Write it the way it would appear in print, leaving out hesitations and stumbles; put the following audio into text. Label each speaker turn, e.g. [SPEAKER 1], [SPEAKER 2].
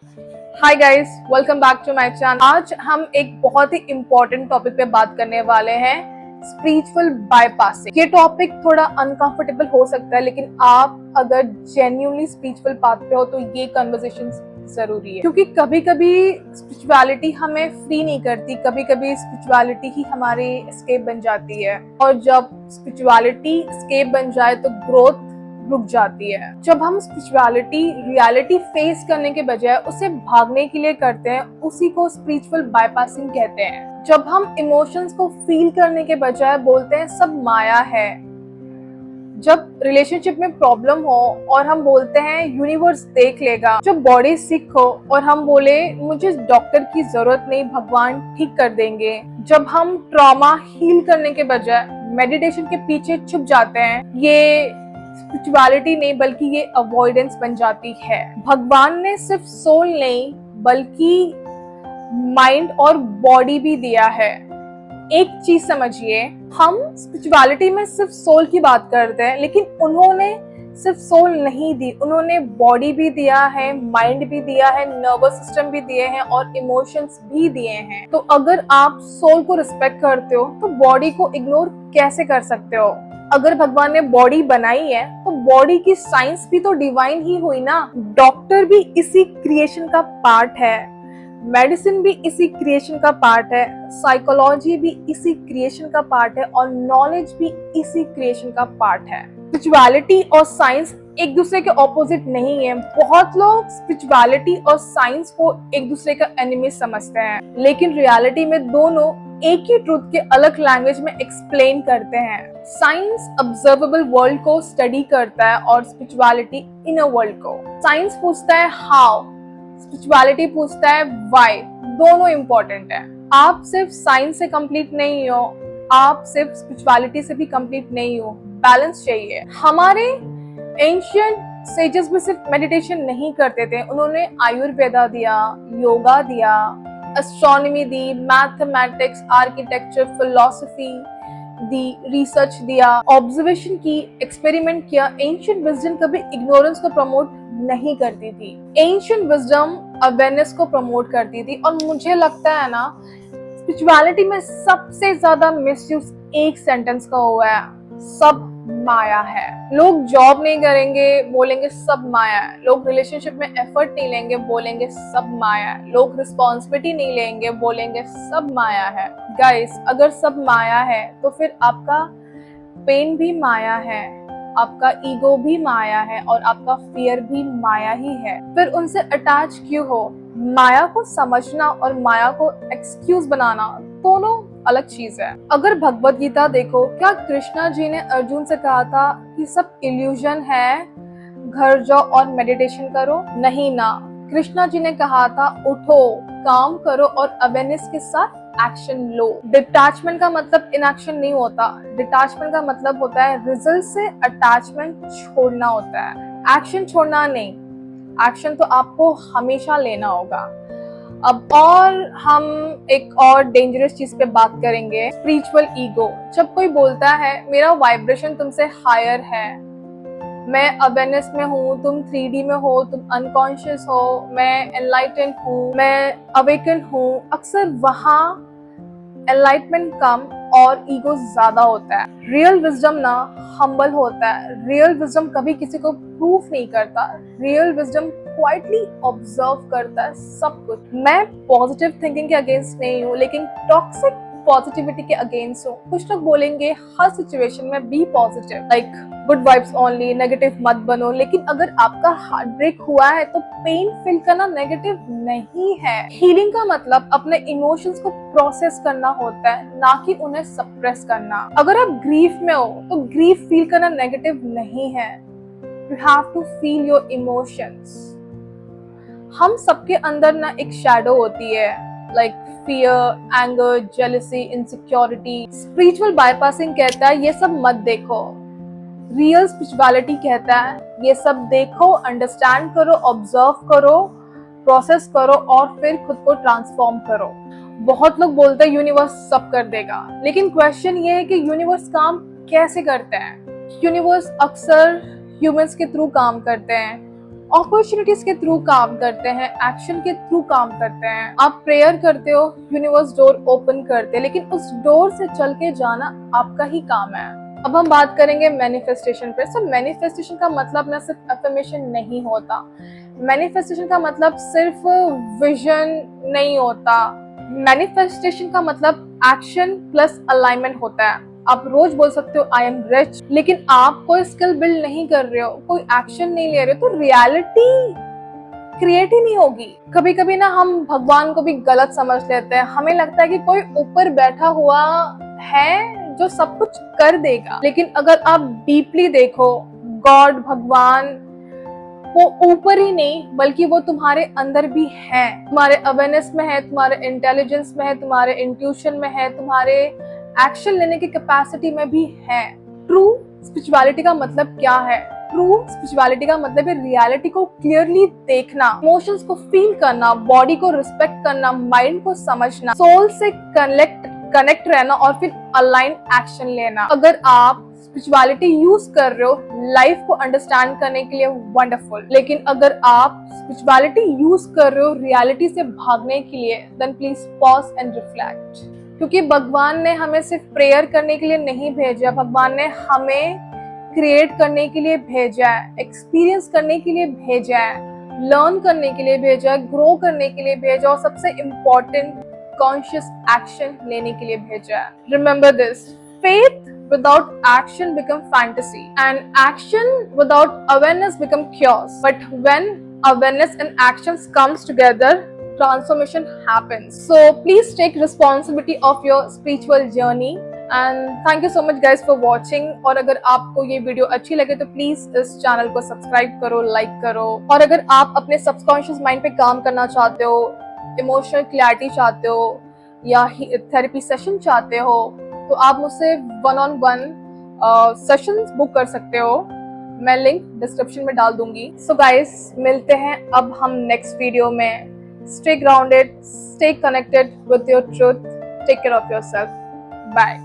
[SPEAKER 1] Hi guys, welcome back to my channel. आज हम एक बहुत ही इम्पोर्टेंट टॉपिक पे बात करने वाले हैं, स्पिरिचुअल बाईपासिंग। ये टॉपिक थोड़ा अनकंफर्टेबल हो सकता है, लेकिन आप अगर जेन्युइनली स्पिरिचुअल पाथ पे हो तो ये कन्वर्सेशन जरूरी है, क्योंकि कभी कभी स्पिरिचुअलिटी हमें फ्री नहीं करती, कभी कभी स्पिरिचुअलिटी ही हमारी एस्केप बन जाती है। और जब स्पिरिचुअलिटी एस्केप बन जाए तो ग्रोथ रुक जाती है। जब हम स्पिरिचुअलिटी रियलिटी फेस करने के बजाय उसे भागने के लिए करते हैं, उसी को स्पिरिचुअल बाईपासिंग कहते हैं। जब हम इमोशंस को फील करने के बजाय बोलते हैं सब माया है, जब रिलेशनशिप में प्रॉब्लम हो और हम बोलते हैं यूनिवर्स देख लेगा, जब बॉडी सिक हो और हम बोले मुझे डॉक्टर की जरूरत नहीं, भगवान ठीक कर देंगे, जब हम ट्रॉमा हील करने के बजाय मेडिटेशन के पीछे छुप जाते हैं, ये स्पिरिचुअलिटी नहीं बल्कि ये अवॉइडेंस बन जाती है। भगवान ने सिर्फ सोल नहीं बल्कि माइंड और बॉडी भी दिया है। एक चीज समझिए, हम स्पिरिचुअलिटी में सिर्फ सोल की बात करते हैं, लेकिन उन्होंने सिर्फ सोल नहीं दी, उन्होंने बॉडी भी दिया है, माइंड भी दिया है, नर्वस सिस्टम भी दिए हैं और इमोशंस भी दिए हैं। तो अगर आप सोल को रिस्पेक्ट करते हो तो बॉडी को इग्नोर कैसे कर सकते हो? अगर भगवान ने बॉडी बनाई है तो बॉडी की साइंस भी तो डिवाइन ही हुई ना। डॉक्टर भी इसी क्रिएशन का पार्ट है, मेडिसिन भी इसी क्रिएशन का पार्ट है, साइकोलॉजी भी इसी क्रिएशन का पार्ट है और नॉलेज भी इसी क्रिएशन का पार्ट है। स्पिरिचुअलिटी और साइंस एक दूसरे के ऑपोजिट नहीं है। बहुत लोग स्पिरिचुअलिटी और साइंस को एक दूसरे का एनिमी समझते हैं, लेकिन रियलिटी में दोनों एक ही ट्रूथ के अलग लैंग्वेज में एक्सप्लेन करते हैं। साइंस ऑब्जर्वेबल वर्ल्ड को स्टडी करता है और स्पिरिचुअलिटी इनर वर्ल्ड को। साइंस पूछता है हाउ, स्पिरिचुअलिटी पूछता है व्हाई। दोनों इंपॉर्टेंट है। आप सिर्फ साइंस से कंप्लीट नहीं हो, आप सिर्फ स्पिरिचुअलिटी से भी कंप्लीट नहीं हो। बैलेंस चाहिए। हमारे एंशिएंट सेजेस भी सिर्फ मेडिटेशन नहीं करते थे, उन्होंने आयुर्वेदा दिया, योगा दिया, एस्ट्रोनॉमी दी, मैथमेटिक्स, आर्किटेक्चर, फिलोसफी दी, रिसर्च दिया, ऑब्जर्वेशन की, एक्सपेरिमेंट किया। एंशिएंट विजडम कभी इग्नोरेंस को प्रमोट नहीं करती थी, एंशिएंट विजडम अवेयरनेस को प्रमोट करती थी। और मुझे लगता है ना, स्पिरिचुअलिटी में सबसे ज्यादा मिसयूज एक सेंटेंस का हुआ है, सब माया है। लोग जॉब नहीं करेंगे, बोलेंगे सब माया है। लोग रिलेशनशिप में एफर्ट नहीं लेंगे, बोलेंगे सब माया है। लोग रिस्पॉन्सिबिलिटी नहीं लेंगे, बोलेंगे सब माया है। गाइस, अगर सब माया है तो फिर आपका पेन भी माया है, आपका ईगो भी माया है और आपका फियर भी माया ही है। फिर उनसे अटैच क्यों हो? माया को समझना और माया को एक्सक्यूज बनाना दोनों अलग चीज है। अगर भगवत गीता देखो, क्या कृष्णा जी ने अर्जुन से कहा था कि सब इल्यूजन है, घर जाओ और मेडिटेशन करो? नहीं ना। कृष्णा जी ने कहा था उठो, काम करो और अवेयरनेस के साथ एक्शन लो। डिटैचमेंट का मतलब इनएक्शन नहीं होता, डिटैचमेंट का मतलब होता है रिजल्ट से अटैचमेंट छोड़ना होता है, एक्शन छोड़ना नहीं। एक्शन तो आपको हमेशा लेना होगा। अब और हम एक और डेंजरस चीज पे बात करेंगे, स्पिरिचुअल ईगो। जब कोई बोलता है मेरा वाइब्रेशन तुमसे हायर है, मैं अवेयरनेस में हूँ, तुम 3D में हो, तुम अनकॉन्शियस हो, मैं एनलाइटेंड हूँ, मैं अवेकन हूँ, अक्सर वहाँ एनलाइटमेंट कम और ईगो ज्यादा होता है। रियल विजडम ना हम्बल होता है। रियल विजडम कभी किसी को प्रूफ नहीं करता, रियल विजडम क्वाइटली ऑब्जर्व करता है सब कुछ। मैं पॉजिटिव थिंकिंग के अगेंस्ट नहीं हूँ, लेकिन टॉक्सिक पॉजिटिविटी के अगेंस्ट हूँ। कुछ लोग बोलेंगे हर सिचुएशन में be positive, like good vibes only, negative मत बनो। लेकिन अगर आपका हार्ट ब्रेक हुआ है तो पेन फील करना नेगेटिव नहीं है। हीलिंग का मतलब अपने इमोशंस को प्रोसेस करना होता है, ना कि उन्हें सप्रेस करना। अगर आप ग्रीफ में हो तो ग्रीफ फील करना नेगेटिव नहीं है। You have to feel your emotions. हम सबके अंदर ना एक शैडो होती है, like fear, anger, jealousy, insecurity. Spiritual bypassing कहता है ये सब मत देखो। रियल स्पिरिचुअलिटी कहता है ये सब देखो, अंडरस्टैंड करो, ऑब्जर्व करो, प्रोसेस करो और फिर खुद को ट्रांसफॉर्म करो। बहुत लोग बोलते हैं यूनिवर्स सब कर देगा, लेकिन क्वेश्चन ये है कि यूनिवर्स काम कैसे करते हैं? यूनिवर्स अक्सर ह्यूमंस के थ्रू काम करते हैं। अपॉर्चुनिटीज के थ्रू काम करते हैं, एक्शन के थ्रू काम करते हैं। आप प्रेयर करते हो, यूनिवर्स डोर ओपन करते हैं, लेकिन उस डोर से चल के जाना आपका ही काम है। अब हम बात करेंगे मैनिफेस्टेशन पे। सो मैनिफेस्टेशन का मतलब ना सिर्फ अफर्मेशन नहीं होता, मैनिफेस्टेशन का मतलब सिर्फ विजन नहीं होता। मैनिफेस्टेशन का मतलब एक्शन प्लस अलाइनमेंट होता है। आप रोज बोल सकते हो आई एम रिच, लेकिन आप कोई स्किल बिल्ड नहीं कर रहे हो, कोई एक्शन नहीं ले रहे हो, तो रियलिटी क्रिएट ही नहीं होगी। कभी कभी ना हम भगवान को भी गलत समझ लेते हैं। हमें लगता है कि कोई ऊपर बैठा हुआ है जो सब कुछ कर देगा, लेकिन अगर आप डीपली देखो, गॉड, भगवान वो ऊपर ही नहीं बल्कि वो तुम्हारे अंदर भी है, तुम्हारे अवेयरनेस में है, तुम्हारे इंटेलिजेंस में है, तुम्हारे इंट्यूशन में है, तुम्हारे एक्शन लेने की कैपेसिटी में भी है। ट्रू स्पिरिचुअलिटी का मतलब क्या है? ट्रू स्पिरिचुअलिटी का मतलब है रियलिटी को क्लियरली देखना, इमोशंस को फील करना, बॉडी को रिस्पेक्ट करना, माइंड को समझना, सोल से कनेक्ट रहना और फिर अलाइन एक्शन लेना। अगर आप स्पिरिचुअलिटी यूज कर रहे हो लाइफ को अंडरस्टैंड करने के लिए, वंडरफुल, लेकिन अगर आप स्पिरिचुअलिटी यूज कर रहे हो रियलिटी से भागने के लिए, then please pause and reflect. क्योंकि भगवान ने हमें सिर्फ प्रेयर करने के लिए नहीं भेजा, भगवान ने हमें क्रिएट करने के लिए भेजा है, एक्सपीरियंस करने के लिए भेजा है, लर्न करने के लिए भेजा है, ग्रो करने के लिए भेजा, और सबसे इम्पोर्टेंट कॉन्शियस एक्शन लेने के लिए भेजा है। Remember this, faith without action become fantasy, and action without awareness become chaos. But when awareness and actions comes together, transformation happens. So please take responsibility of your spiritual journey, and thank you so much guys for watching. और अगर आपको ये video अच्छी लगे तो please इस channel को subscribe करो, लाइक करो। और अगर आप अपने सबकॉन्शियस माइंड पे काम करना चाहते हो, इमोशनल क्लैरिटी चाहते हो, या थेरेपी सेशन चाहते हो, तो आप मुझसे 1-on-1 सेशंस बुक कर सकते हो। मैं लिंक डिस्क्रिप्शन में डाल दूंगी। सो गाइस, मिलते हैं अब हम नेक्स्ट वीडियो में। Stay grounded, stay connected with your truth, take care of yourself, bye.